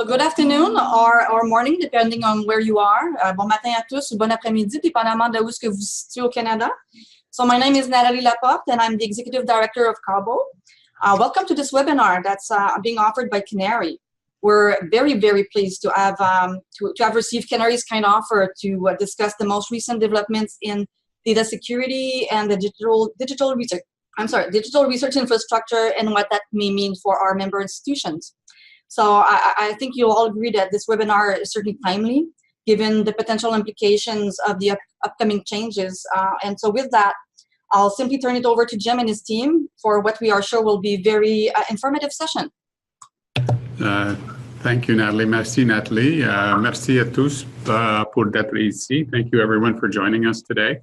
So good afternoon or morning, depending on where you are. Bon matin à tous ou bon après-midi, dépendamment de où est-ce que vous situez au Canada. So my name is Nathalie Laporte, and I'm the Executive Director of CAUBO. Welcome to this webinar that's being offered by CANARIE. We're very, very pleased to have received CANARIE's kind offer to discuss the most recent developments in data security and the digital research infrastructure and what that may mean for our member institutions. So I think you'll all agree that this webinar is certainly timely, given the potential implications of the upcoming changes. And so with that, I'll simply turn it over to Jim and his team for what we are sure will be a very informative session. Thank you, Nathalie. Merci, Nathalie. Merci à tous pour d'être ici. Thank you, everyone, for joining us today.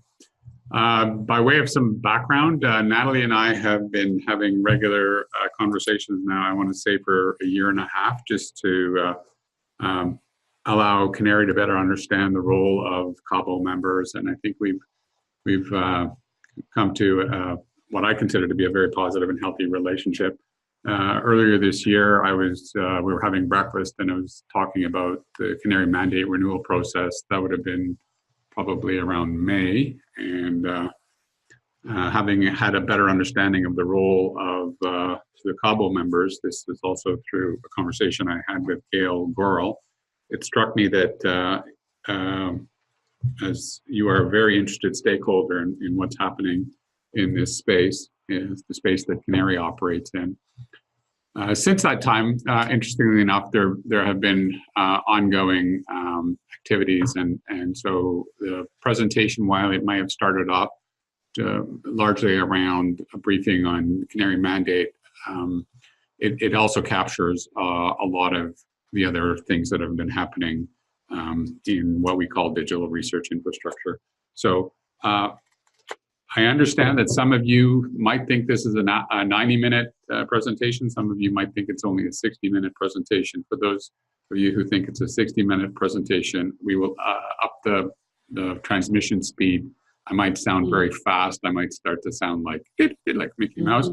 By way of some background, Nathalie and I have been having regular conversations now, I want to say for a year and a half, just to allow CANARIE to better understand the role of CAUBO members. And I think we've come to what I consider to be a very positive and healthy relationship. Earlier this year, we were having breakfast and I was talking about the CANARIE mandate renewal process. That would have been probably around May, and having had a better understanding of the role of the CAUBO members, this is also through a conversation I had with Gail Gorel. It struck me that as you are a very interested stakeholder in what's happening in this space, is the space that CANARIE operates in. Since that time, interestingly enough, there have been ongoing activities, and so the presentation, while it might have started off largely around a briefing on CANARIE mandate, it also captures a lot of the other things that have been happening in what we call digital research infrastructure. So I understand that some of you might think this is a 90-minute presentation. Some of you might think it's only a 60-minute presentation. For those of you who think it's a 60-minute presentation, we will up the transmission speed. I might sound very fast. I might start to sound like Mickey Mouse,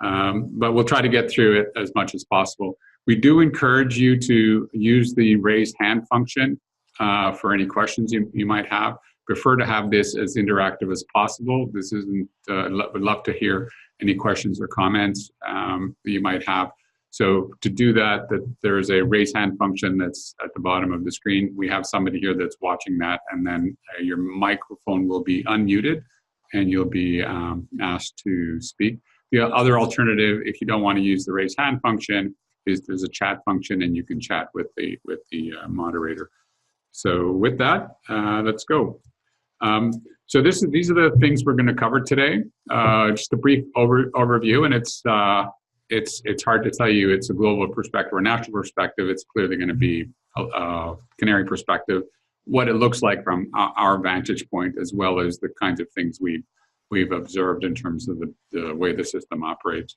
but we'll try to get through it as much as possible. We do encourage you to use the raise hand function for any questions you might have. Prefer to have this as interactive as possible. This isn't, would love to hear any questions or comments that you might have. So to do that, there is a raise hand function that's at the bottom of the screen. We have somebody here that's watching that, and then your microphone will be unmuted and you'll be asked to speak. The other alternative, if you don't want to use the raise hand function, is there's a chat function and you can chat with the moderator. So with that, let's go. So these are the things we're going to cover today. Just a brief overview, and it's hard to tell you it's a global perspective or a national perspective. It's clearly going to be a CANARIE perspective, what it looks like from our vantage point, as well as the kinds of things we've observed in terms of the way the system operates.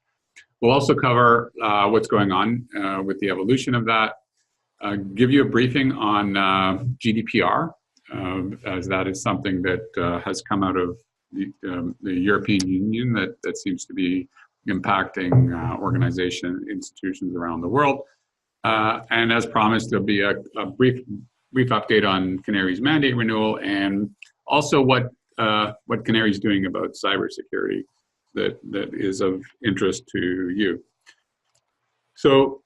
We'll also cover what's going on with the evolution of that, give you a briefing on GDPR, as that is something that has come out of the European Union that seems to be impacting institutions around the world. And as promised, there'll be a brief update on CANARIE's mandate renewal, and also what CANARIE is doing about cybersecurity that is of interest to you. So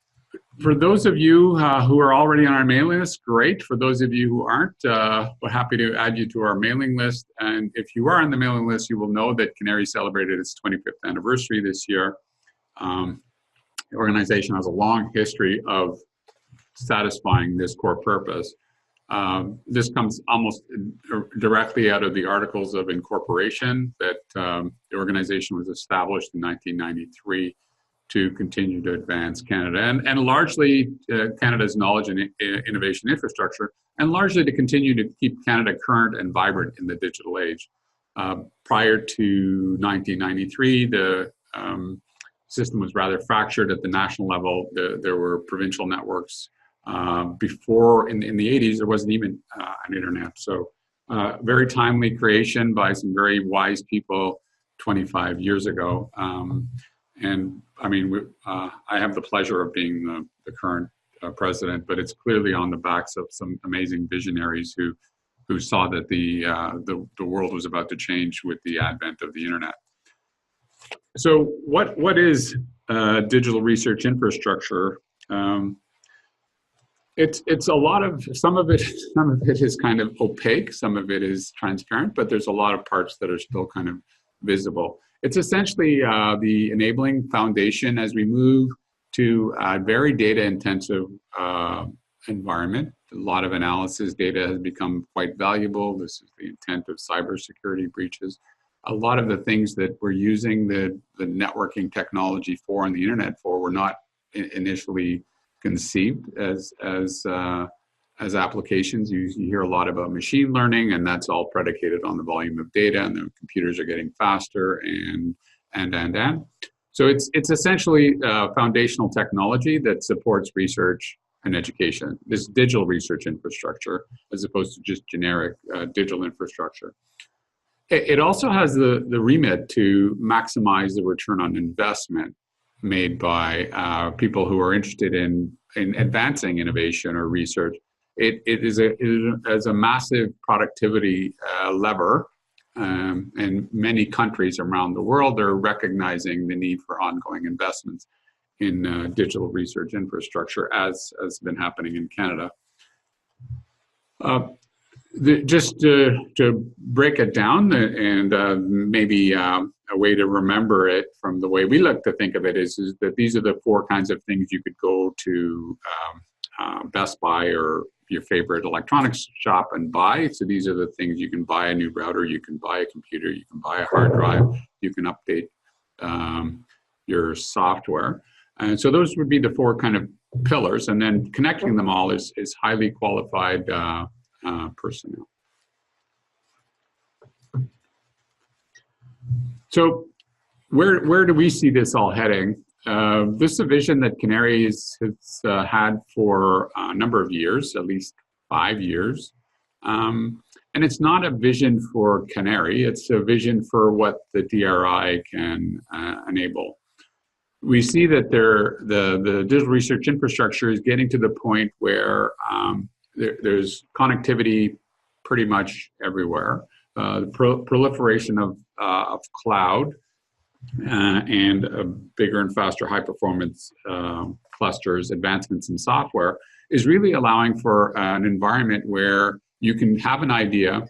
for those of you who are already on our mailing list, great. For those of you who aren't, we're happy to add you to our mailing list. And if you are on the mailing list, you will know that CANARIE celebrated its 25th anniversary this year. The organization has a long history of satisfying this core purpose. This comes almost directly out of the Articles of Incorporation that the organization was established in 1993 to continue to advance Canada and largely Canada's knowledge and innovation infrastructure, and largely to continue to keep Canada current and vibrant in the digital age. Prior to 1993, the system was rather fractured at the national level. There were provincial networks. Before, in the 80s, there wasn't even an internet. So very timely creation by some very wise people 25 years ago. And I mean, I have the pleasure of being the current president, but it's clearly on the backs of some amazing visionaries who saw that the world was about to change with the advent of the internet. So what is digital research infrastructure? It's a lot of, some of it is kind of opaque, some of it is transparent, but there's a lot of parts that are still kind of visible. It's essentially the enabling foundation as we move to a very data intensive environment. A lot of analysis data has become quite valuable. This is the intent of cybersecurity breaches. A lot of the things that we're using the networking technology for and the internet for were not initially conceived as applications. You hear a lot about machine learning, and that's all predicated on the volume of data, and the computers are getting faster and. So it's essentially foundational technology that supports research and education, this digital research infrastructure, as opposed to just generic digital infrastructure. It also has the remit to maximize the return on investment made by people who are interested in advancing innovation or research. It is a massive productivity lever, and many countries around the world are recognizing the need for ongoing investments in digital research infrastructure, as has been happening in Canada. Just to break it down, and maybe a way to remember it from the way we like to think of it is that these are the four kinds of things you could go to Best Buy or your favorite electronics shop and buy. So these are the things: you can buy a new router, you can buy a computer, you can buy a hard drive, you can update your software. And so those would be the four kind of pillars, and then connecting them all is highly qualified personnel. So where do we see this all heading? This is a vision that CANARIE has had for a number of years, at least 5 years. And it's not a vision for CANARIE, it's a vision for what the DRI can enable. We see that the digital research infrastructure is getting to the point where there's connectivity pretty much everywhere. The proliferation of cloud and bigger and faster high-performance clusters, advancements in software, is really allowing for an environment where you can have an idea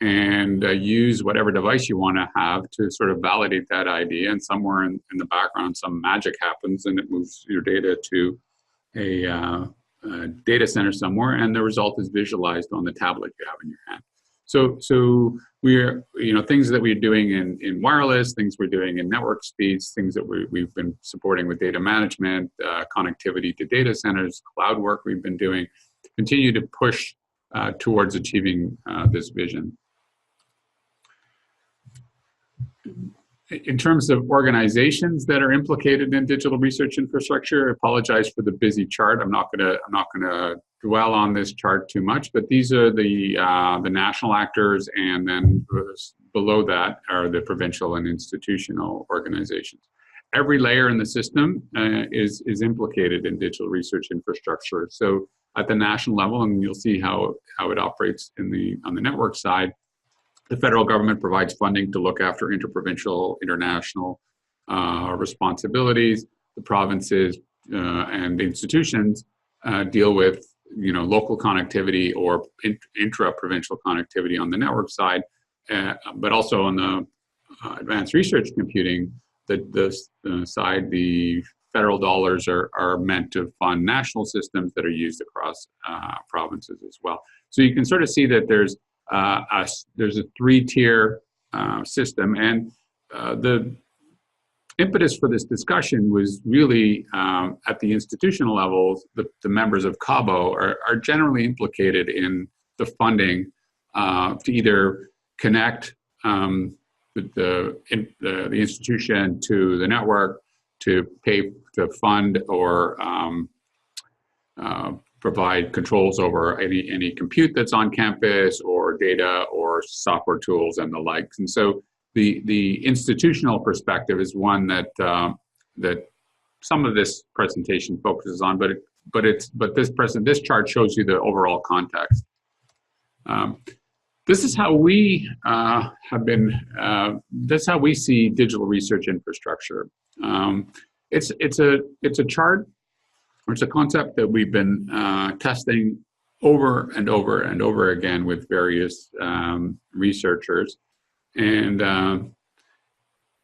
and use whatever device you want to have to sort of validate that idea, and somewhere in the background some magic happens and it moves your data to a data center somewhere, and the result is visualized on the tablet you have in your hand. So we're, things that we're doing in wireless, things we're doing in network speeds, things that we've been supporting with data management, connectivity to data centers, cloud work we've been doing, continue to push towards achieving this vision. In terms of organizations that are implicated in digital research infrastructure, I apologize for the busy chart. I'm not gonna dwell on this chart too much, but these are the national actors, and then below that are the provincial and institutional organizations. Every layer in the system is implicated in digital research infrastructure. So at the national level, and you'll see how it operates on the network side, the federal government provides funding to look after interprovincial, international responsibilities. The provinces and the institutions deal with local connectivity or intra-provincial connectivity on the network side, but also on the advanced research computing, the side, the federal dollars are meant to fund national systems that are used across provinces as well. So you can sort of see that there's a three-tier system, and the impetus for this discussion was really at the institutional levels. The members of CAUBO are generally implicated in the funding to either connect the institution to the network, to pay to fund or provide controls over any compute that's on campus, or data or software tools and the likes. And so the institutional perspective is one that that some of this presentation focuses on, but this chart shows you the overall context. This is how we this is how we see digital research infrastructure. It's a chart, or it's a concept that we've been testing over and over and over again with various researchers, and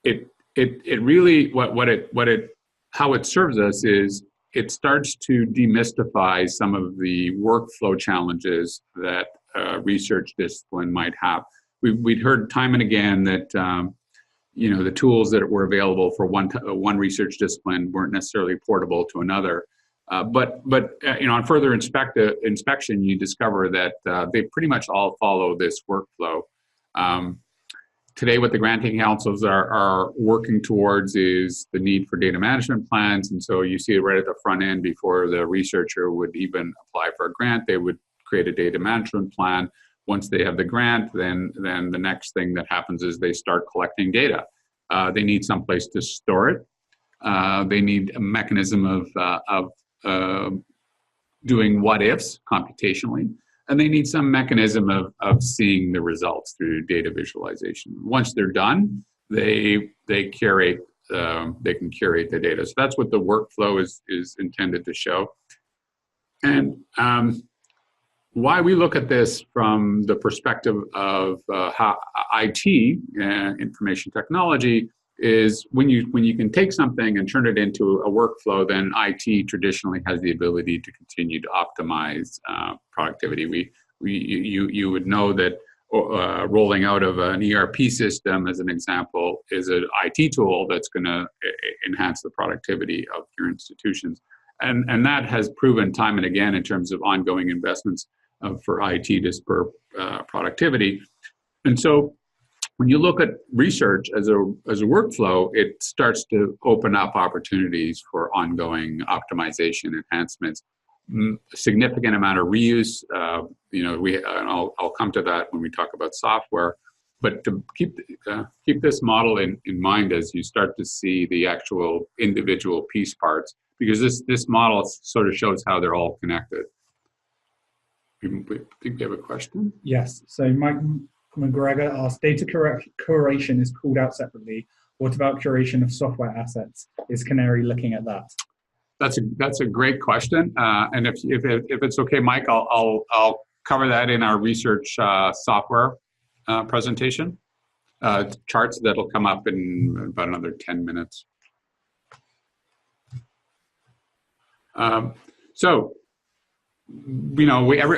it really how it serves us is it starts to demystify some of the workflow challenges that research discipline might have. We'd heard time and again that the tools that were available for one research discipline weren't necessarily portable to another. But on further inspection, you discover that they pretty much all follow this workflow. Today, what the granting councils are working towards is the need for data management plans. And so you see it right at the front end before the researcher would even apply for a grant. They would create a data management plan. Once they have the grant, then the next thing that happens is they start collecting data. They need someplace to store it. They need a mechanism of doing what ifs computationally. And they need some mechanism of seeing the results through data visualization. Once they're done, they curate. They can curate the data. So that's what the workflow is intended to show. And why we look at this from the perspective of how IT, information technology, is when you can take something and turn it into a workflow, then IT traditionally has the ability to continue to optimize productivity. You would know that rolling out of an ERP system, as an example, is an IT tool that's going to enhance the productivity of your institutions, and that has proven time and again in terms of ongoing investments for IT to spur productivity. And so when you look at research as a workflow, it starts to open up opportunities for ongoing optimization enhancements, significant amount of reuse. I'll come to that when we talk about software. But to keep this model in mind as you start to see the actual individual piece parts, because this model sort of shows how they're all connected. I think we have a question. Yes. So Mike McGregor asked, data curation is called out separately. What about curation of software assets? Is CANARIE looking at that? That's a great question. And if it's okay, Mike, I'll cover that in our research software presentation. Charts that'll come up in about another 10 minutes.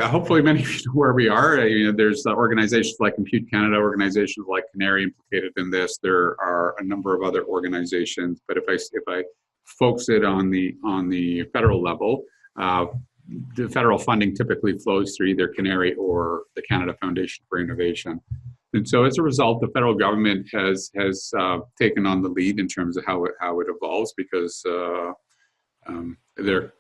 Hopefully many of you know where we are. There's organizations like Compute Canada, organizations like CANARIE implicated in this. There are a number of other organizations, but if I focus it on the federal level, the federal funding typically flows through either CANARIE or the Canada Foundation for Innovation. And so as a result, the federal government has taken on the lead in terms of how it evolves, because they're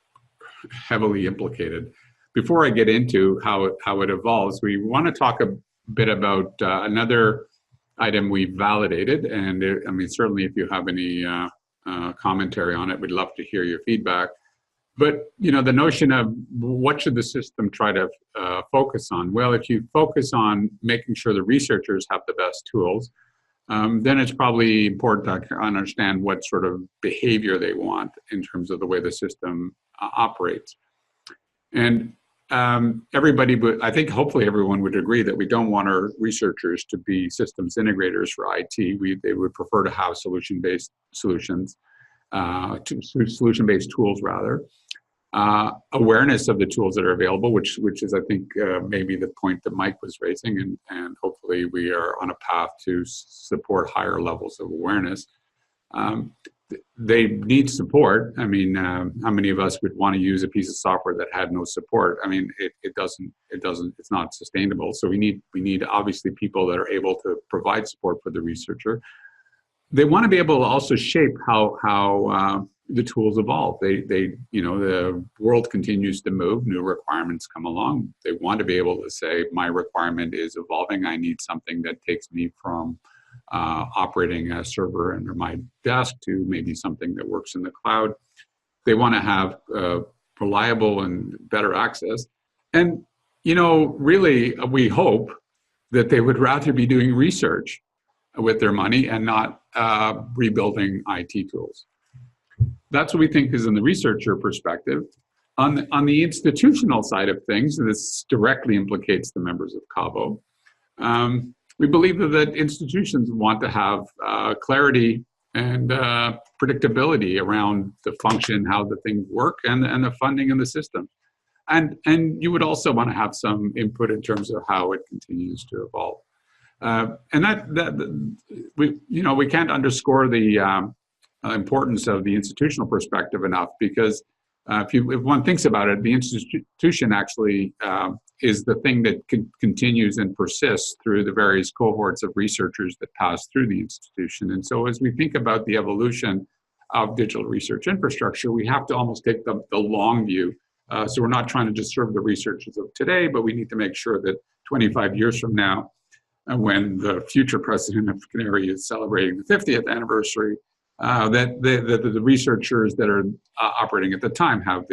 heavily implicated. Before I get into how it evolves, we want to talk a bit about another item we've validated. And certainly if you have any commentary on it, we'd love to hear your feedback. But the notion of what should the system try to focus on? Well, if you focus on making sure the researchers have the best tools, then it's probably important to understand what sort of behavior they want in terms of the way the system operates. And hopefully everyone would agree that we don't want our researchers to be systems integrators for IT. They would prefer to have solution-based tools rather. Awareness of the tools that are available, which is I think maybe the point that Mike was raising, and hopefully we are on a path to support higher levels of awareness. They need support. How many of us would want to use a piece of software that had no support? It's not sustainable. So we need obviously people that are able to provide support for the researcher. They want to be able to also shape how the tools evolve. The world continues to move, new requirements come along. They want to be able to say, my requirement is evolving. I need something that takes me from operating a server under my desk to maybe something that works in the cloud. They want to have reliable and better access. And, you know, really, we hope that they would rather be doing research with their money and not rebuilding IT tools. That's what we think is in the researcher perspective. On the institutional side of things, and this directly implicates the members of CAUBO, we believe that institutions want to have clarity and predictability around the function, how the things work, and the funding in the system. And you would also want to have some input in terms of how it continues to evolve. And that we can't underscore the importance of the institutional perspective enough, because if one thinks about it, the institution actually is the thing that continues and persists through the various cohorts of researchers that pass through the institution. And so as we think about the evolution of digital research infrastructure, we have to almost take the long view. So we're not trying to just serve the researchers of today, but we need to make sure that 25 years from now, when the future president of CANARIE is celebrating the 50th anniversary, that the researchers that are operating at the time have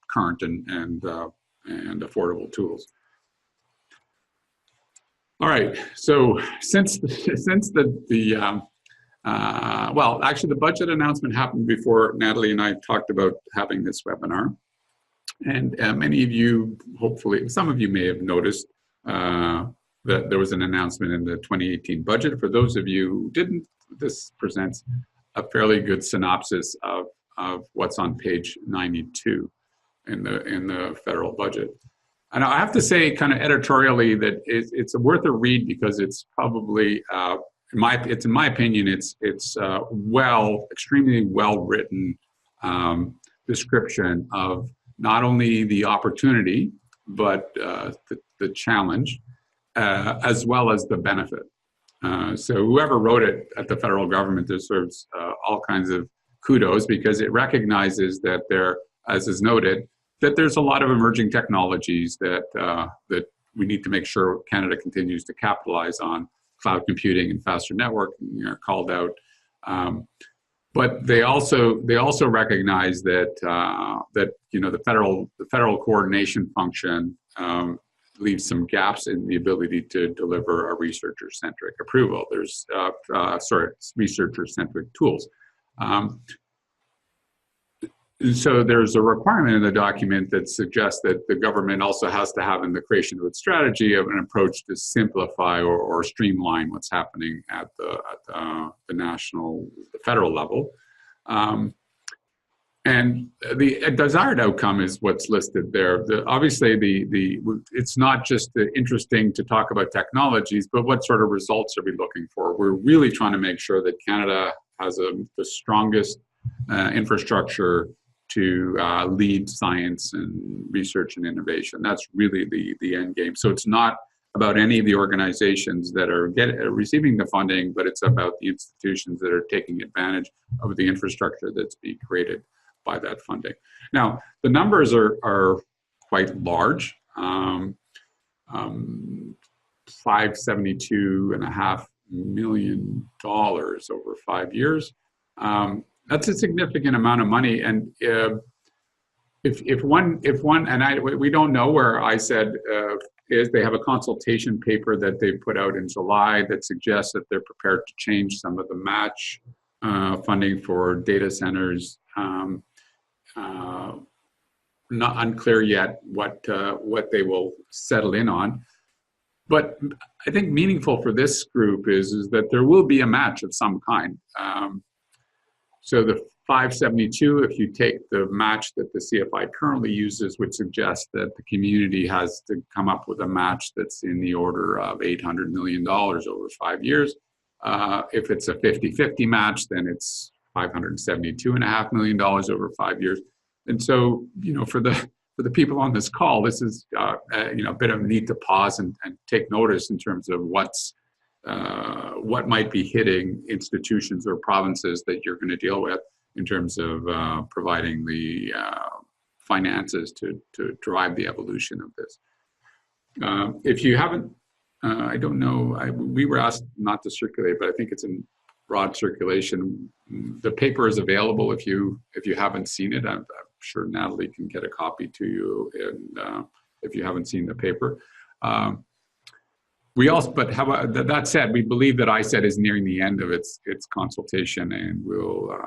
current and affordable tools. All right. So since well, actually, the budget announcement happened before Natalie and I talked about having this webinar, and many of you, hopefully, some of you may have noticed that there was an announcement in the 2018 budget. For those of you who didn't, this presents a fairly good synopsis of what's on page 92 in the federal budget. And I have to say, kind of editorially, that it's worth a read, because it's probably, in my opinion, it's extremely well written description of not only the opportunity, but the challenge, as well as the benefit. So whoever wrote it at the federal government deserves all kinds of kudos, because it recognizes that there, as is noted, that there's a lot of emerging technologies that we need to make sure Canada continues to capitalize on. Cloud computing and faster networking are called out, but they also recognize that the federal coordination function leaves some gaps in the ability to deliver a researcher-centric approval. There's researcher-centric tools. So there's a requirement in the document that suggests that the government also has to have in the creation of its strategy of an approach to simplify or streamline what's happening at the federal level. And the desired outcome is what's listed there. Obviously, it's not just interesting to talk about technologies, but what sort of results are we looking for? We're really trying to make sure that Canada has the strongest infrastructure to lead science and research and innovation. That's really the end game. So it's not about any of the organizations that are receiving the funding, but it's about the institutions that are taking advantage of the infrastructure that's being created by that funding. Now, the numbers are quite large. $572.5 million over 5 years. That's a significant amount of money. And if one, and we don't know where I said is, they have a consultation paper that they put out in July that suggests that they're prepared to change some of the match funding for data centers. Not unclear yet what they will settle in on. But I think meaningful for this group is that there will be a match of some kind. So the 572, if you take the match that the CFI currently uses, would suggest that the community has to come up with a match that's in the order of $800 million over 5 years. If it's a 50-50 match, then it's $572.5 million over 5 years. And so, for the people on this call, this is a bit of a need to pause and take notice in terms of what might be hitting institutions or provinces that you're going to deal with in terms of providing the finances to drive the evolution of this. If you haven't, I don't know, we were asked not to circulate, but I think it's in broad circulation. The paper is available if you haven't seen it. I'm sure Natalie can get a copy to you if you haven't seen the paper. We also, but how about that said, we believe that ISET is nearing the end of its consultation, and will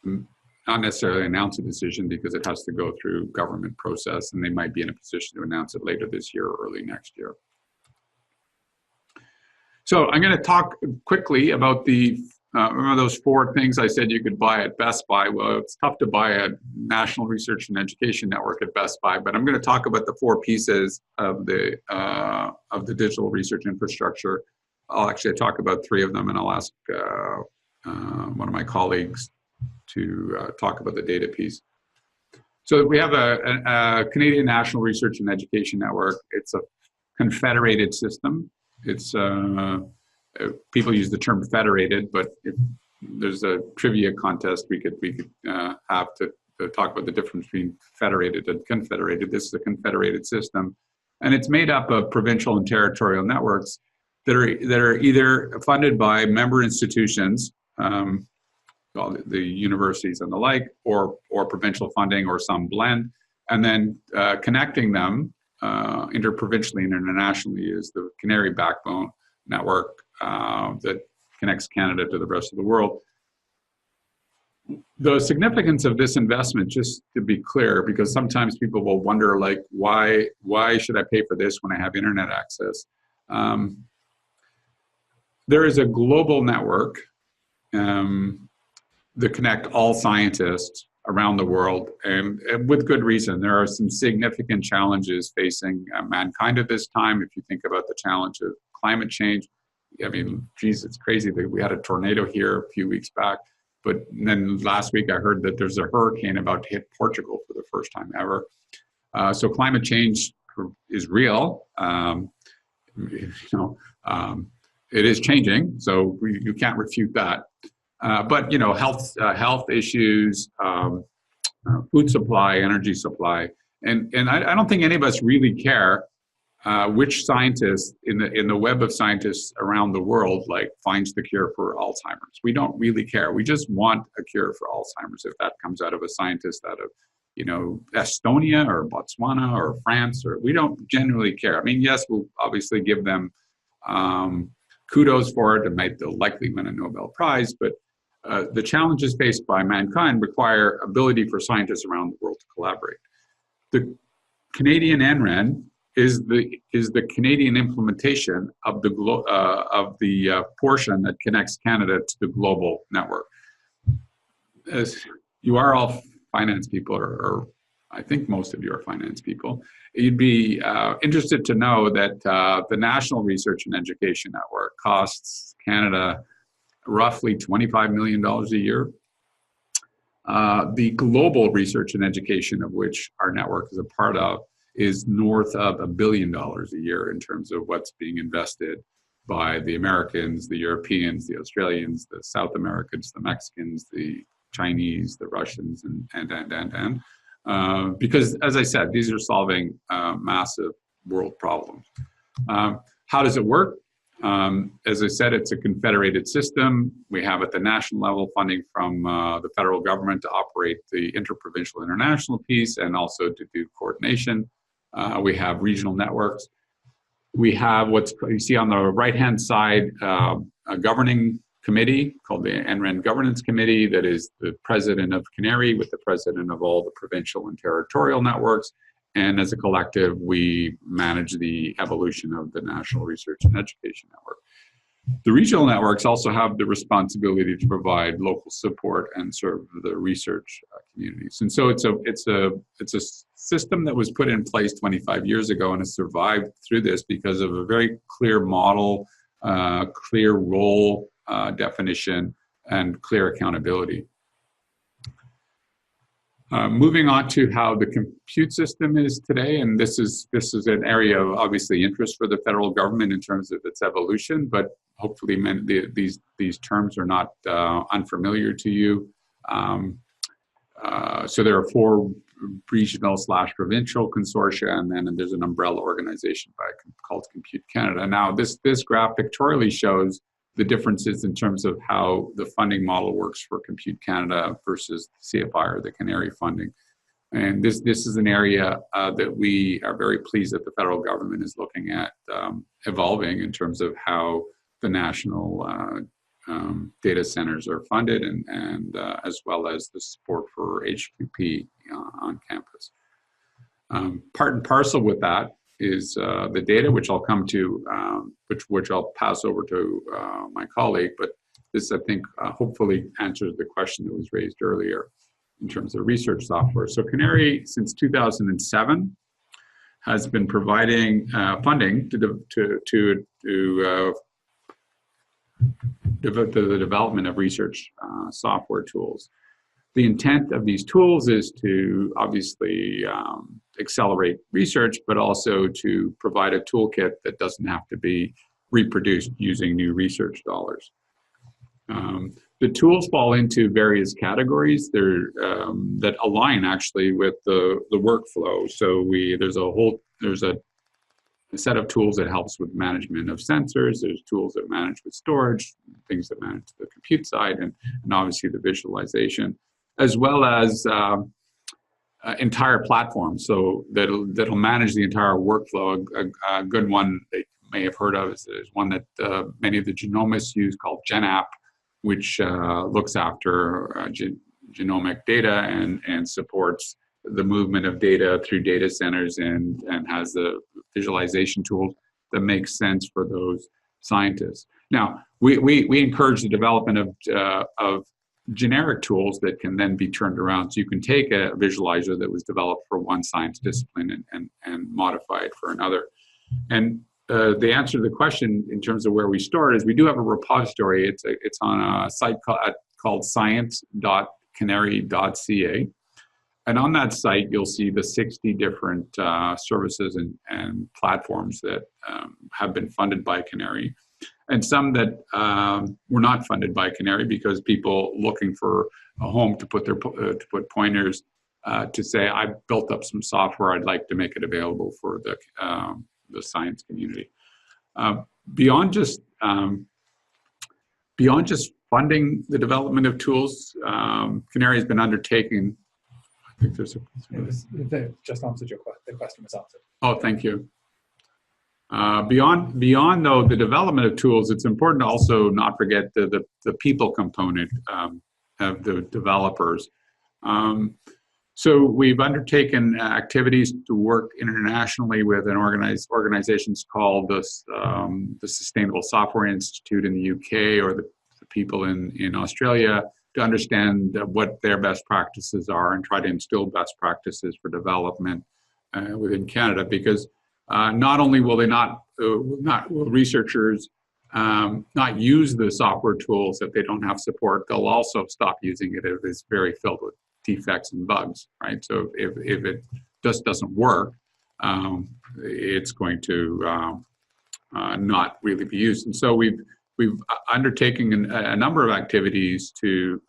not necessarily announce a decision because it has to go through government process, and they might be in a position to announce it later this year or early next year. So I'm going to talk quickly about the remember those 4 things I said you could buy at Best Buy. Well, it's tough to buy a National Research and Education Network at Best Buy, but I'm going to talk about the 4 pieces of the digital research infrastructure. I'll actually talk about 3 of them, and I'll ask one of my colleagues to talk about the data piece. So we have a Canadian National Research and Education Network. It's a confederated system. It's people use the term federated, but if there's a trivia contest we could have to talk about the difference between federated and confederated. This is a confederated system, and it's made up of provincial and territorial networks that are either funded by member institutions, well, the universities and the like, or provincial funding, or some blend, and then connecting them interprovincially and internationally is the CANARIE backbone network that connects Canada to the rest of the world. The significance of this investment, just to be clear, because sometimes people will wonder, like, why should I pay for this when I have internet access? There is a global network that connect all scientists around the world, and with good reason. There are some significant challenges facing mankind at this time. If you think about the challenge of climate change, I mean, geez, it's crazy that we had a tornado here a few weeks back, but then last week I heard that there's a hurricane about to hit Portugal for the first time ever. So climate change is real. It is changing, so you can't refute that. But health issues, food supply, energy supply, and I don't think any of us really care which scientist in the web of scientists around the world finds the cure for Alzheimer's. We don't really care. We just want a cure for Alzheimer's. If that comes out of a scientist out of Estonia or Botswana or France, or we don't generally care. I mean, yes, we'll obviously give them kudos for it and they'll likely win a Nobel Prize, but the challenges faced by mankind require ability for scientists around the world to collaborate. The Canadian NREN is the Canadian implementation of the portion that connects Canada to the global network. As you are all finance people, or I think most of you are finance people, you'd be interested to know that the National Research and Education Network costs Canada roughly $25 million a year. The global research and education, of which our network is a part of, is north of $1 billion a year in terms of what's being invested by the Americans, the Europeans, the Australians, the South Americans, the Mexicans, the Chinese, the Russians, and because, as I said, these are solving massive world problems. How does it work? As I said, it's a confederated system. We have at the national level funding from the federal government to operate the interprovincial international piece and also to do coordination. We have regional networks. We have what you see on the right-hand side, a governing committee called the NREN Governance Committee that is the president of CANARIE with the president of all the provincial and territorial networks. And as a collective, we manage the evolution of the National Research and Education Network. The regional networks also have the responsibility to provide local support and serve the research communities. And so it's a system that was put in place 25 years ago and has survived through this because of a very clear model, clear role definition, and clear accountability. Moving on to how the compute system is today, and this is an area of obviously interest for the federal government in terms of its evolution, but hopefully these terms are not unfamiliar to you. So there are 4 regional/provincial consortia, and then there's an umbrella organization called Compute Canada. Now this graph pictorially shows the differences in terms of how the funding model works for Compute Canada versus CFI or the CANARIE funding. And this is an area that we are very pleased that the federal government is looking at evolving in terms of how the national data centers are funded and as well as the support for HQP on campus. Part and parcel with that is the data, which I'll come to, which I'll pass over to my colleague, but this, I think, hopefully answers the question that was raised earlier in terms of research software. So CANARIE, since 2007, has been providing funding to the development of research software tools. The intent of these tools is to obviously accelerate research, but also to provide a toolkit that doesn't have to be reproduced using new research dollars. The tools fall into various categories that align actually with the workflow. So there's a set of tools that helps with management of sensors. There's tools that manage with storage, things that manage the compute side, and obviously the visualization, as well as entire platforms. So that'll manage the entire workflow. A good one that you may have heard of is one that many of the genomists use called GenApp, which looks after genomic data and supports the movement of data through data centers and has the visualization tools that make sense for those scientists. Now, we encourage the development of generic tools that can then be turned around. So you can take a visualizer that was developed for one science discipline and modify it for another. And the answer to the question in terms of where we start is we do have a repository. It's on a site called science.canarie.ca. And on that site, you'll see the 60 different services and platforms that have been funded by CANARIE, and some that were not funded by CANARIE because people looking for a home to put put pointers to say, I've built up some software, I'd like to make it available for the science community. Beyond just funding the development of tools, CANARIE has been undertaking. I think there's It just answered the question was answered. Oh, thank you. Beyond though the development of tools, it's important to also not forget the people component of the developers. So we've undertaken activities to work internationally with organizations called the Sustainable Software Institute in the UK or the people in Australia to understand what their best practices are and try to instill best practices for development within Canada, because not only will will researchers not use the software tools if they don't have support, they'll also stop using it if it's very filled with defects and bugs, right? So if it just doesn't work, it's going to not really be used. And so we've undertaken a number of activities to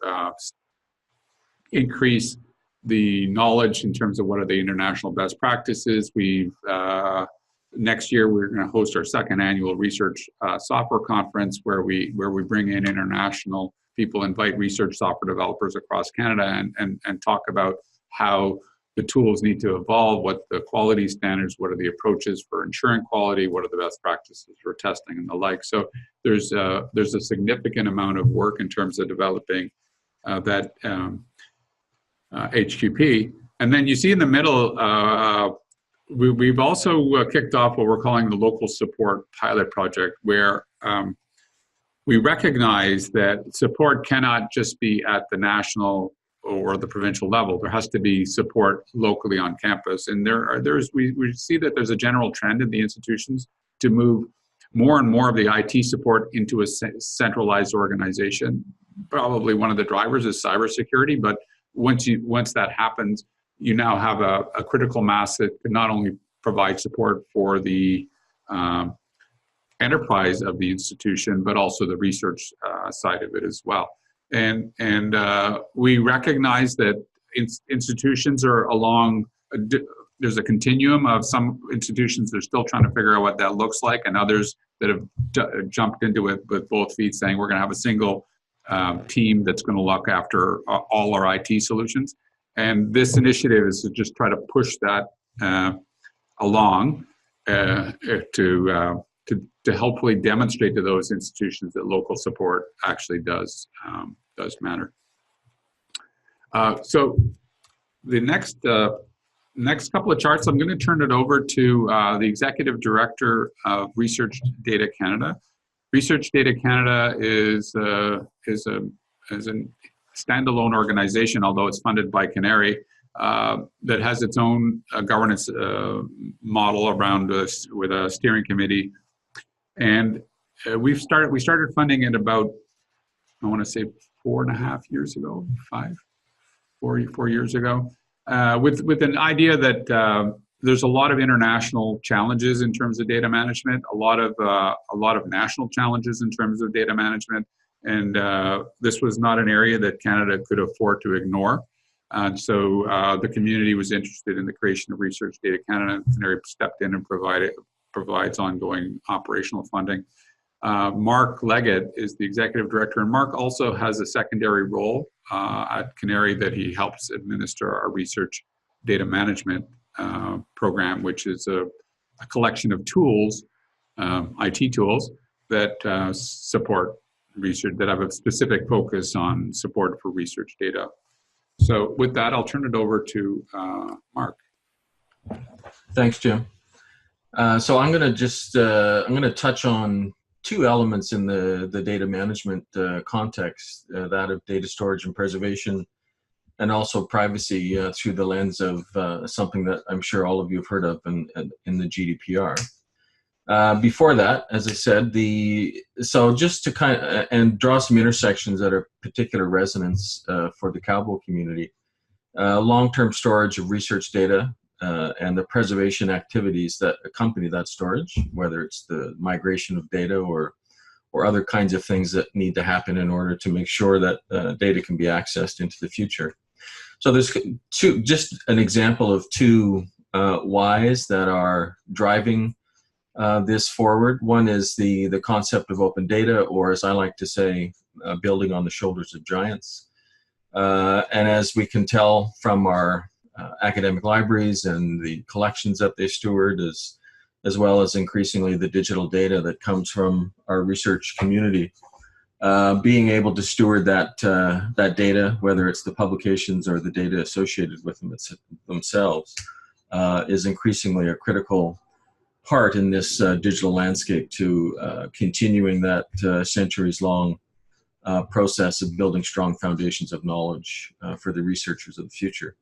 increase the knowledge in terms of what are the international best practices. Next year we're going to host our second annual research software conference where we bring in international people, invite research software developers across Canada and talk about how the tools need to evolve, what the quality standards, what are the approaches for ensuring quality, what are the best practices for testing and the like. So there's a significant amount of work in terms of developing that HQP. And then you see in the middle, we've also kicked off what we're calling the local support pilot project, where we recognize that support cannot just be at the national or the provincial level. There has to be support locally on campus. And we see that there's a general trend in the institutions to move more and more of the IT support into a centralized organization. Probably one of the drivers is cybersecurity, but once that happens, you now have a critical mass that can not only provide support for the enterprise of the institution, but also the research side of it as well. And we recognize that institutions are along, there's a continuum of some institutions that are still trying to figure out what that looks like, and others that have jumped into it with both feet, saying we're going to have a single team that's going to look after all our IT solutions. And this initiative is to just try to push that along to hopefully demonstrate to those institutions that local support actually does matter. So the next couple of charts, I'm going to turn it over to the Executive Director of Research Data Canada. Research Data Canada is a standalone organization, although it's funded by CANARIE, that has its own governance model around with a steering committee. And we started funding it about, I want to say 4.5 years ago, 4 years ago, with an idea that there's a lot of international challenges in terms of data management, a lot of national challenges in terms of data management, and this was not an area that Canada could afford to ignore. And so the community was interested in the creation of Research Data Canada, and CANARIE stepped in and provides ongoing operational funding. Mark Leggett is the executive director, and Mark also has a secondary role at CANARIE that he helps administer our research data management program, which is a collection of tools, IT tools, that support research, that have a specific focus on support for research data. So with that, I'll turn it over to Mark. Thanks, Jim. So I'm going to touch on two elements in the data management context, that of data storage and preservation, and also privacy through the lens of something that I'm sure all of you have heard of in the GDPR. Before that, as I said, so just to kind of, and draw some intersections that are particular resonance for the CAUBO community, long-term storage of research data and the preservation activities that accompany that storage, whether it's the migration of data or other kinds of things that need to happen in order to make sure that data can be accessed into the future. So there's just an example of two whys that are driving this forward. One is the concept of open data, or as I like to say, building on the shoulders of giants. And as we can tell from our academic libraries and the collections that they steward, as well as increasingly the digital data that comes from our research community, being able to steward that data, whether it's the publications or the data associated with them themselves, is increasingly a critical part in this digital landscape to continuing that centuries-long process of building strong foundations of knowledge for the researchers of the future.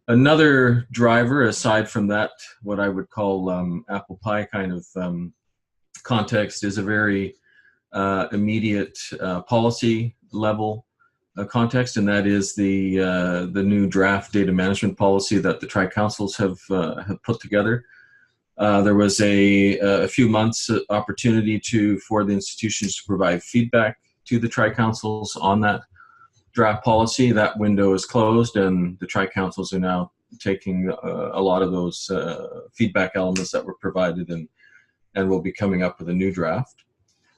Another driver, aside from that, what I would call apple pie kind of context, is a very immediate policy level context, and that is the new draft data management policy that the tri-councils have put together. There was a few months opportunity for the institutions to provide feedback to the tri-councils on that draft policy. That window is closed, and the tri-councils are now taking a lot of those feedback elements that were provided and will be coming up with a new draft.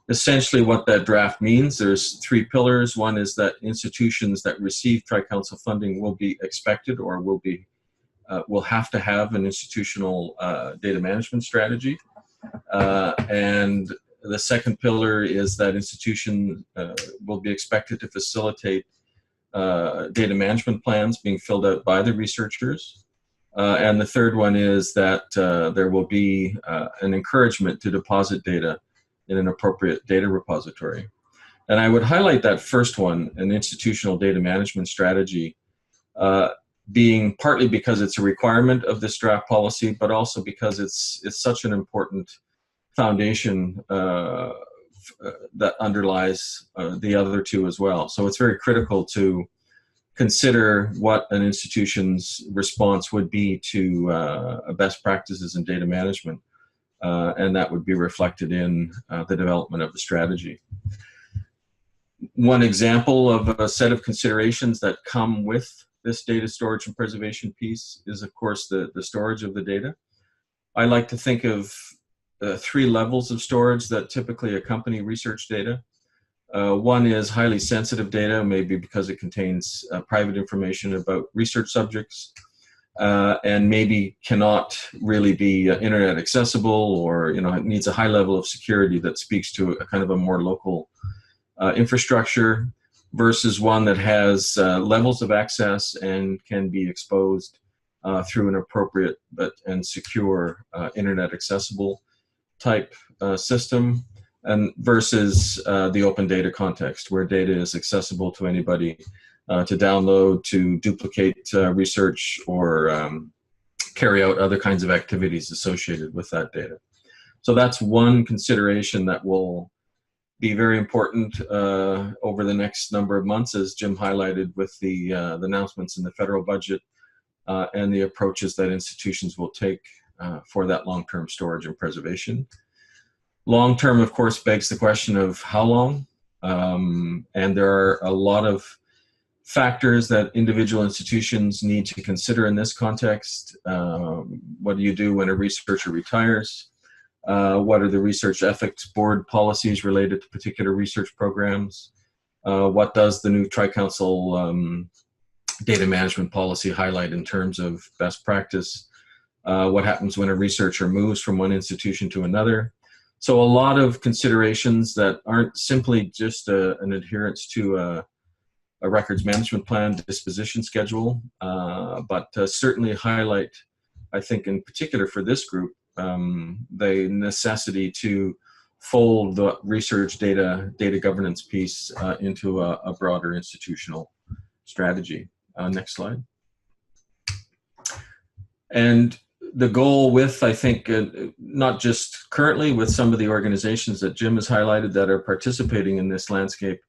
Essentially what that draft means, there's three pillars. One is that institutions that receive tri-council funding will be expected or will have to have an institutional data management strategy. And the second pillar is that institution will be expected to facilitate data management plans being filled out by the researchers. And the third one is that there will be an encouragement to deposit data in an appropriate data repository. And I would highlight that first one, an institutional data management strategy, being partly because it's a requirement of this draft policy, but also because it's such an important foundation that underlies the other two as well. So it's very critical to consider what an institution's response would be to best practices in data management, and that would be reflected in the development of the strategy. One example of a set of considerations that come with this data storage and preservation piece is, of course, the storage of the data. I like to think of three levels of storage that typically accompany research data. One is highly sensitive data, maybe because it contains private information about research subjects, and maybe cannot really be internet accessible, or it needs a high level of security that speaks to a kind of a more local infrastructure, versus one that has levels of access and can be exposed through an appropriate and secure internet accessible type system, and versus the open data context, where data is accessible to anybody to download, to duplicate research, or carry out other kinds of activities associated with that data. So that's one consideration that will be very important over the next number of months, as Jim highlighted with the announcements in the federal budget and the approaches that institutions will take for that long-term storage and preservation. Long-term, of course, begs the question of how long, and there are a lot of factors that individual institutions need to consider in this context. What do you do when a researcher retires? What are the research ethics board policies related to particular research programs? What does the new Tri-Council data management policy highlight in terms of best practice? What happens when a researcher moves from one institution to another? So a lot of considerations that aren't simply just an adherence to a records management plan disposition schedule, but certainly highlight, I think in particular for this group, the necessity to fold the research data governance piece into a broader institutional strategy. Next slide. And the goal with, I think, not just currently with some of the organizations that Jim has highlighted that are participating in this landscape,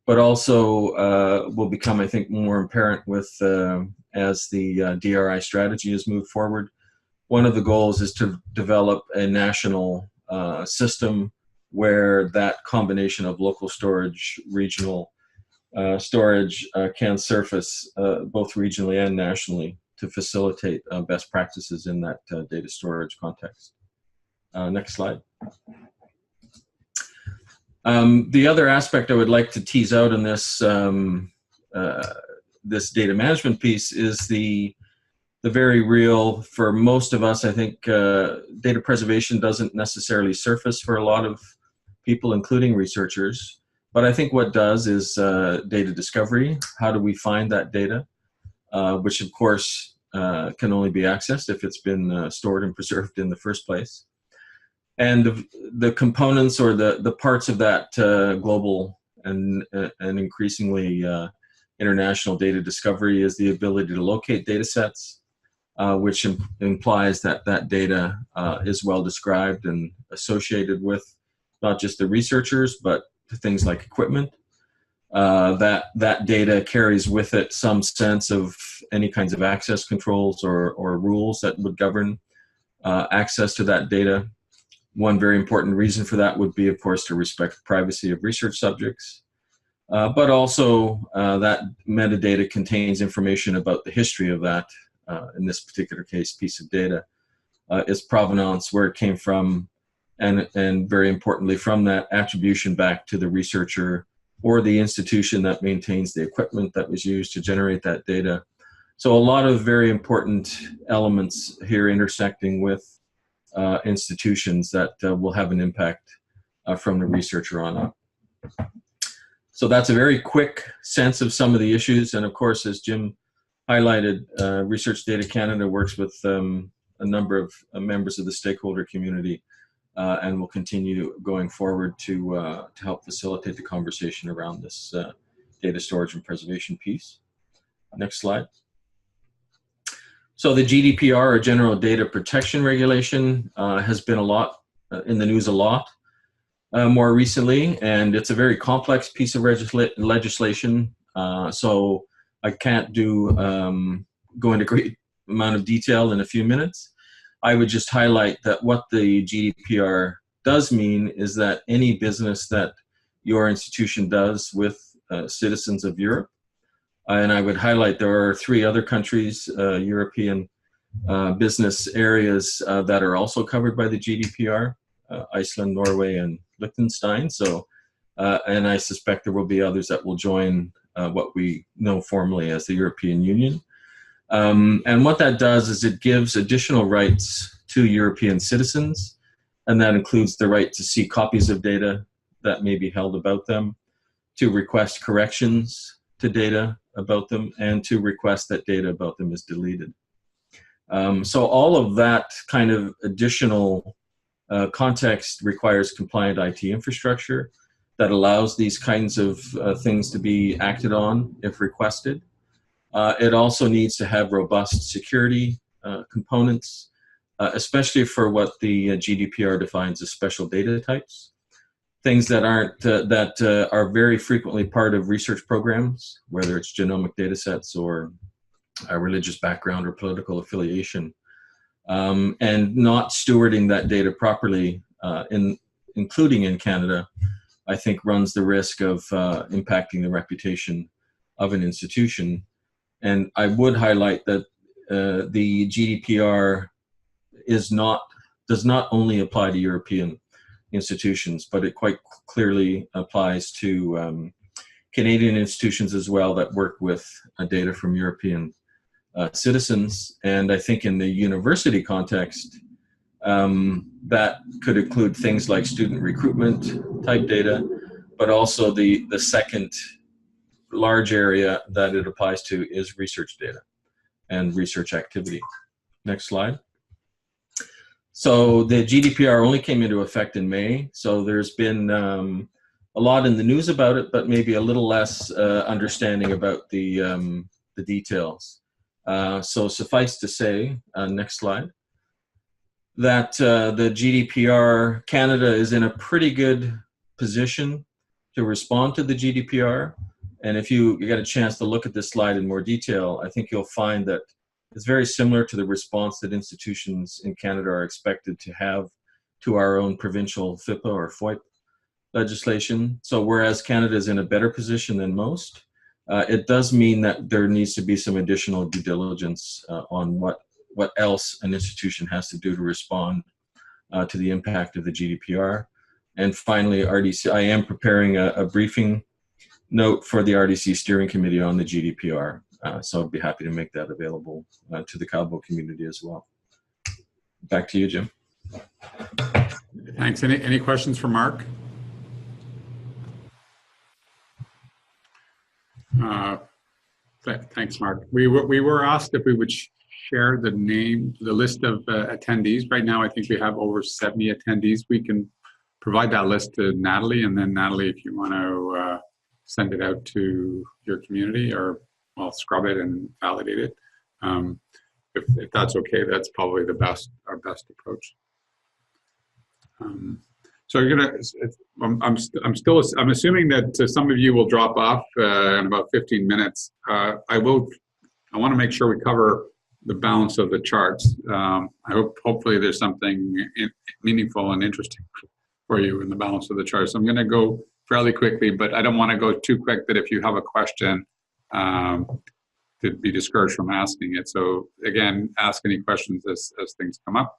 but also will become, I think, more apparent with as the DRI strategy is moved forward. One of the goals is to develop a national system where that combination of local storage, regional storage can surface both regionally and nationally to facilitate best practices in that data storage context. Next slide. The other aspect I would like to tease out in this this data management piece is the very real, for most of us, I think data preservation doesn't necessarily surface for a lot of people, including researchers. But I think what does is data discovery. How do we find that data? Which of course can only be accessed if it's been stored and preserved in the first place. And the components or the parts of that global and increasingly international data discovery is the ability to locate data sets, which implies that that data is well described and associated with not just the researchers, but things like equipment. That data carries with it some sense of any kinds of access controls or rules that would govern access to that data. One very important reason for that would be, of course, to respect the privacy of research subjects, but also that metadata contains information about the history of that, in this particular case, piece of data, its provenance, where it came from, and very importantly, from that attribution back to the researcher or the institution that maintains the equipment that was used to generate that data. So a lot of very important elements here intersecting with institutions that will have an impact from the researcher on up. So that's a very quick sense of some of the issues. And of course, as Jim highlighted, Research Data Canada works with a number of members of the stakeholder community and will continue going forward to help facilitate the conversation around this data storage and preservation piece. Next slide. So the GDPR, or General Data Protection Regulation, has been in the news a lot more recently, and it's a very complex piece of legislation. So I can't go into great amount of detail in a few minutes. I would just highlight that what the GDPR does mean is that any business that your institution does with citizens of Europe, and I would highlight there are 3 other countries, European business areas that are also covered by the GDPR. Iceland, Norway, and Liechtenstein. So, and I suspect there will be others that will join what we know formally as the European Union. And what that does is it gives additional rights to European citizens, and that includes the right to see copies of data that may be held about them, to request corrections to data about them, and to request that data about them is deleted. So all of that kind of additional context requires compliant IT infrastructure that allows these kinds of things to be acted on if requested. It also needs to have robust security components, especially for what the GDPR defines as special data types. Things that are very frequently part of research programs, whether it's genomic data sets or a religious background or political affiliation, and not stewarding that data properly, including in Canada, I think runs the risk of impacting the reputation of an institution. And I would highlight that the GDPR does not only apply to European institutions, but it quite clearly applies to Canadian institutions as well that work with data from European citizens. And I think in the university context, that could include things like student recruitment type data, but also the second large area that it applies to is research data and research activity. Next slide. So the GDPR only came into effect in May, so there's been a lot in the news about it, but maybe a little less understanding about the details. So suffice to say, next slide, that the GDPR, Canada is in a pretty good position to respond to the GDPR. And if you get a chance to look at this slide in more detail, I think you'll find that it's very similar to the response that institutions in Canada are expected to have to our own provincial FIPA or FOIP legislation. So whereas Canada is in a better position than most, it does mean that there needs to be some additional due diligence on what else an institution has to do to respond to the impact of the GDPR. And finally, RDC, I am preparing a briefing note for the RDC Steering Committee on the GDPR. So I'd be happy to make that available to the CAUBO community as well. Back to you, Jim. Thanks. Any questions for Mark? Thanks, Mark. We were asked if we would share the list of attendees. Right now, I think we have over 70 attendees. We can provide that list to Natalie, and then Natalie, if you want to send it out to your community, or I'll scrub it and validate it. If that's okay, that's probably our best approach. So you're gonna. I'm assuming that some of you will drop off in about 15 minutes. I want to make sure we cover the balance of the charts. Hopefully there's something meaningful and interesting for you in the balance of the charts. So I'm going to go fairly quickly, but I don't want to go too quick that if you have a question, to be discouraged from asking it. So again, ask any questions as things come up.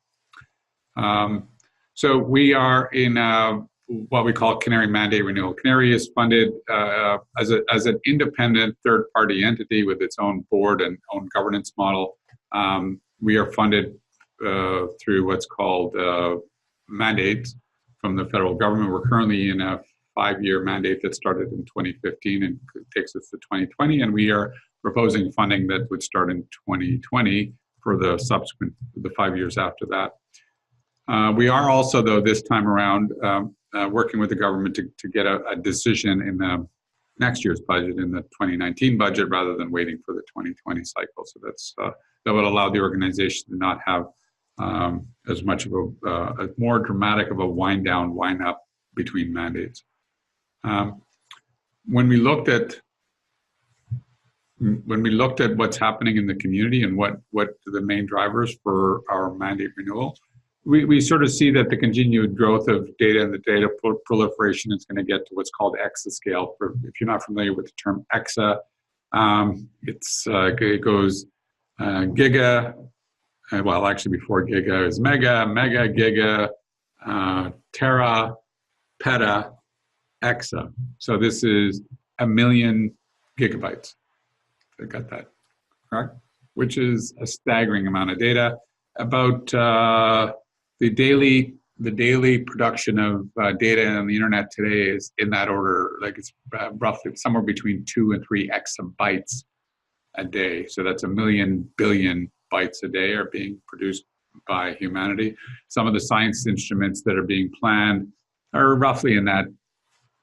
So we are in what we call CANARIE mandate renewal. CANARIE is funded as an independent third-party entity with its own board and own governance model. We are funded through what's called mandates from the federal government. We're currently in a 5-year mandate that started in 2015 and takes us to 2020, and we are proposing funding that would start in 2020 for the 5 years after that. We are also, though, this time around working with the government to get a decision in the next year's budget, in the 2019 budget, rather than waiting for the 2020 cycle. So that would allow the organization to not have as much of a more dramatic of a wind down, wind up between mandates. When we looked at what's happening in the community and what the main drivers for our mandate renewal, we sort of see that the continued growth of data and the data proliferation is going to get to what's called exascale. If you're not familiar with the term exa, it goes giga. Well, actually, before giga is mega, giga, tera, peta, exa. So this is 1 million gigabytes. I got that correct? Which is a staggering amount of data. About the daily production of data on the internet today is in that order. Like it's roughly somewhere between 2 and 3 exabytes a day. So that's 1 million billion bytes a day are being produced by humanity. Some of the science instruments that are being planned are roughly in that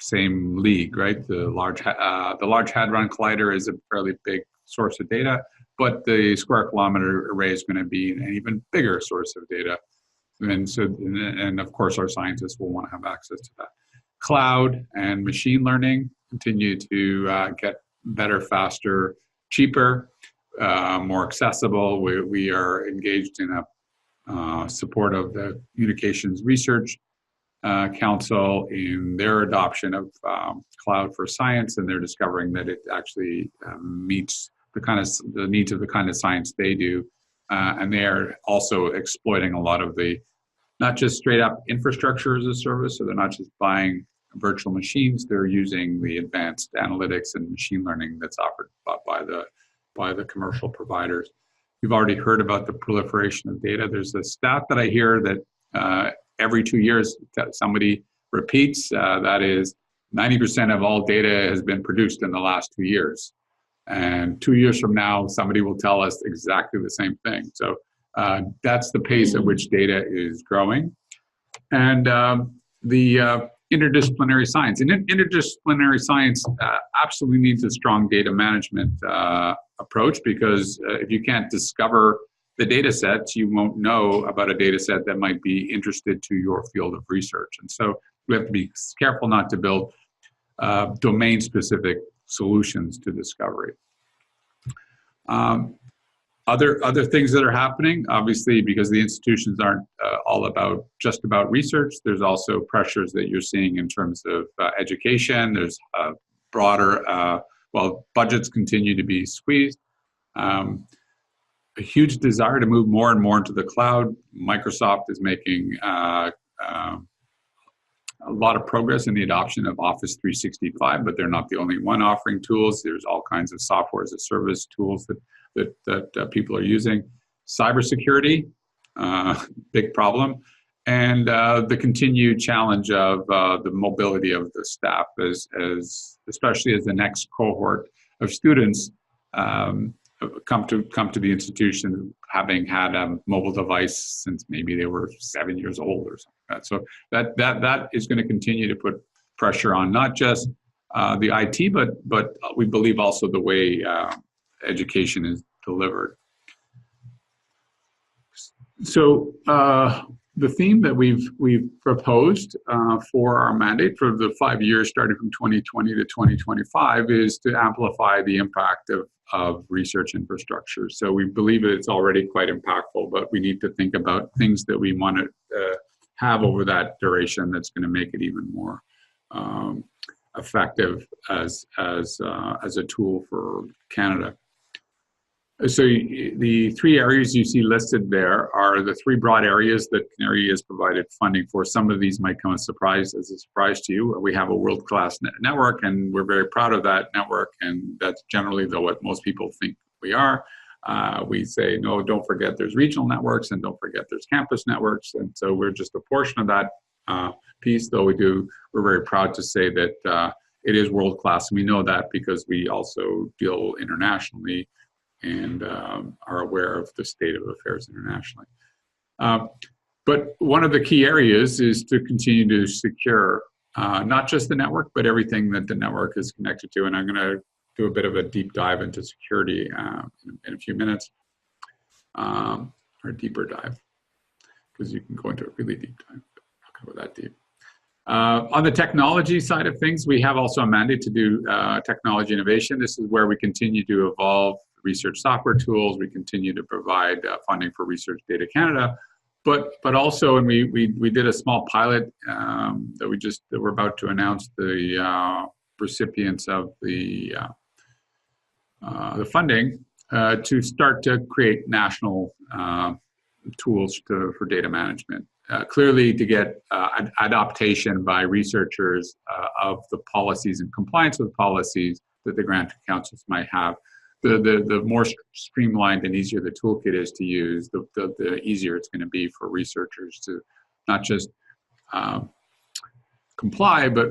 same league, right? The Large Hadron Collider is a fairly big source of data, but the Square Kilometer Array is going to be an even bigger source of data. And of course, our scientists will want to have access to that. Cloud and machine learning continue to get better, faster, cheaper, more accessible. We are engaged in a support of the Communications Research Council in their adoption of cloud for science, and they're discovering that it actually meets the needs of the kind of science they do, and they are also exploiting a lot of the not just straight up infrastructure as a service. So they're not just buying virtual machines; they're using the advanced analytics and machine learning that's offered by the commercial providers. You've already heard about the proliferation of data. There's a stat that I hear that every 2 years somebody repeats, that is 90% of all data has been produced in the last 2 years. And 2 years from now, somebody will tell us exactly the same thing. So that's the pace at which data is growing. And the interdisciplinary science. And interdisciplinary science absolutely needs a strong data management approach, because if you can't discover the data sets, you won't know about a data set that might be interested to your field of research. And so we have to be careful not to build domain-specific solutions to discovery. Other things that are happening, obviously, because the institutions aren't all just about research, there's also pressures that you're seeing in terms of education. There's broader, budgets continue to be squeezed. A huge desire to move more and more into the cloud. Microsoft is making a lot of progress in the adoption of Office 365, but they're not the only one offering tools. There's all kinds of software as a service tools that people are using. Cybersecurity, big problem. And the continued challenge of the mobility of the staff, especially as the next cohort of students come to the institution having had a mobile device since maybe they were 7 years old or something like that. So that is going to continue to put pressure on not just the IT, but we believe also the way education is delivered. So the theme that we've proposed for our mandate for the 5 years starting from 2020 to 2025 is to amplify the impact of research infrastructure. So we believe it's already quite impactful, but we need to think about things that we want to have over that duration that's going to make it even more effective as a tool for Canada. So the 3 areas you see listed there are the 3 broad areas that CANARIE has provided funding for. Some of these might come as a surprise to you. We have a world-class network, and we're very proud of that network, and that's generally what most people think we are. We say, no, don't forget there's regional networks, and don't forget there's campus networks, and so we're just a portion of that piece, though we're very proud to say that it is world-class. We know that because we also deal internationally and are aware of the state of affairs internationally. But one of the key areas is to continue to secure not just the network, but everything that the network is connected to. And I'm going to do a bit of a deep dive into security in a few minutes, or a deeper dive, because you can go into a really deep dive, but not going to go that deep. On the technology side of things, we have also a mandate to do technology innovation. This is where we continue to evolve research software tools. We continue to provide funding for Research Data Canada, but also, and we did a small pilot that we're about to announce the recipients of the funding to start to create national tools for data management. Clearly, to get adaptation by researchers of the policies and compliance with policies that the granting councils might have, the more streamlined and easier the toolkit is to use, the easier it's going to be for researchers to not just comply, but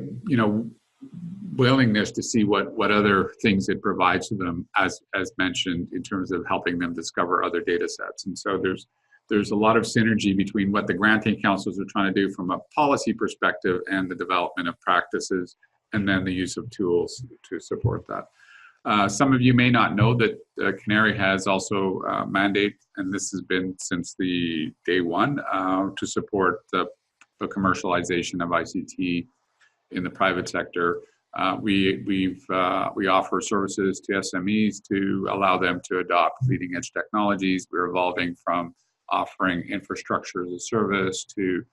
willingness to see what other things it provides to them, as mentioned, in terms of helping them discover other data sets. And so there's a lot of synergy between what the granting councils are trying to do from a policy perspective and the development of practices, and then the use of tools to support that. Some of you may not know that CANARIE has also a mandate, and this has been since the day one, to support the commercialization of ICT in the private sector. We offer services to SMEs to allow them to adopt leading edge technologies. We're evolving from offering infrastructure as a service to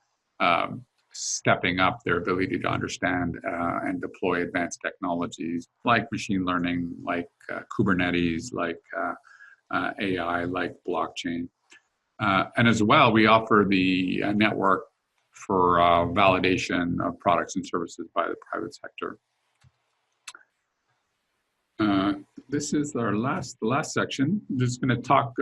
stepping up their ability to understand and deploy advanced technologies like machine learning, like Kubernetes, like AI, like blockchain. And as well, we offer the network for validation of products and services by the private sector. This is our last section. I'm just going to talk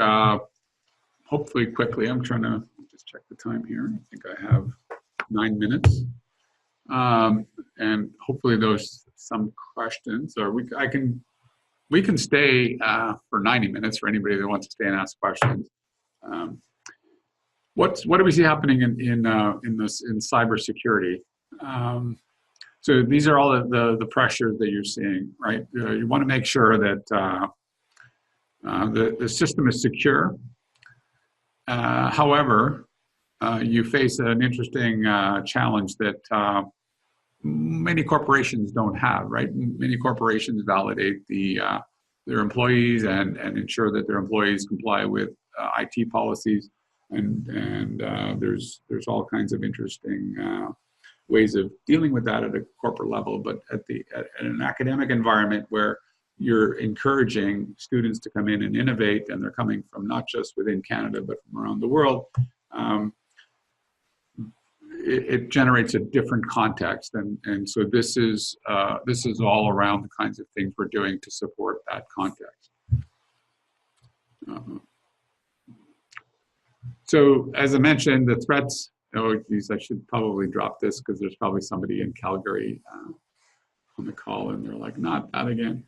hopefully quickly. I'm trying to just check the time here. I think I have 9 minutes. And hopefully there's some questions, or we can stay for 90 minutes for anybody that wants to stay and ask questions. What do we see happening in cybersecurity? So these are all the pressures that you're seeing, right? You want to make sure that the system is secure. However, you face an interesting challenge that many corporations don't have, right? Many corporations validate their employees and ensure that their employees comply with IT policies, and there's all kinds of interesting ways of dealing with that at a corporate level. But at an academic environment where you're encouraging students to come in and innovate, and they're coming from not just within Canada but from around the world, it generates a different context, and so this is all around the kinds of things we're doing to support that context. So as I mentioned, the threats. Oh, geez, I should probably drop this because there's probably somebody in Calgary on the call, and they're like, "Not that again."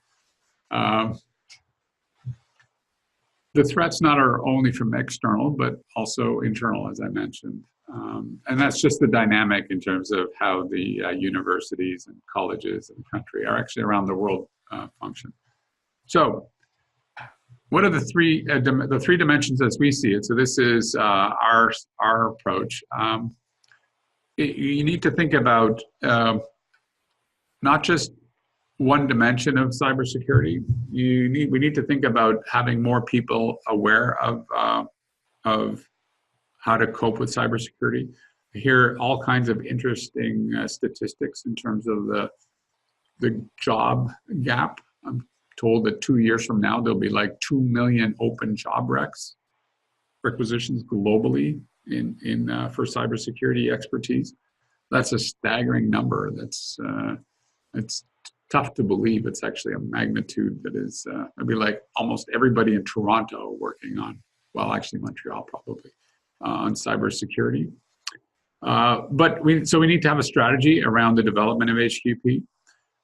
The threats not are only from external, but also internal, as I mentioned. And that's just the dynamic in terms of how the universities and colleges in the country are actually around the world function. So what are the three dimensions as we see it? So this is our approach. You need to think about not just one dimension of cybersecurity. We need to think about having more people aware of how to cope with cybersecurity. I hear all kinds of interesting statistics in terms of the job gap. I'm told that 2 years from now, there'll be like 2 million open job requisitions globally for cybersecurity expertise. That's a staggering number. It's tough to believe. It's actually a magnitude that is maybe like almost everybody in Toronto working on, well, actually Montreal probably, on cybersecurity. But we need to have a strategy around the development of HQP.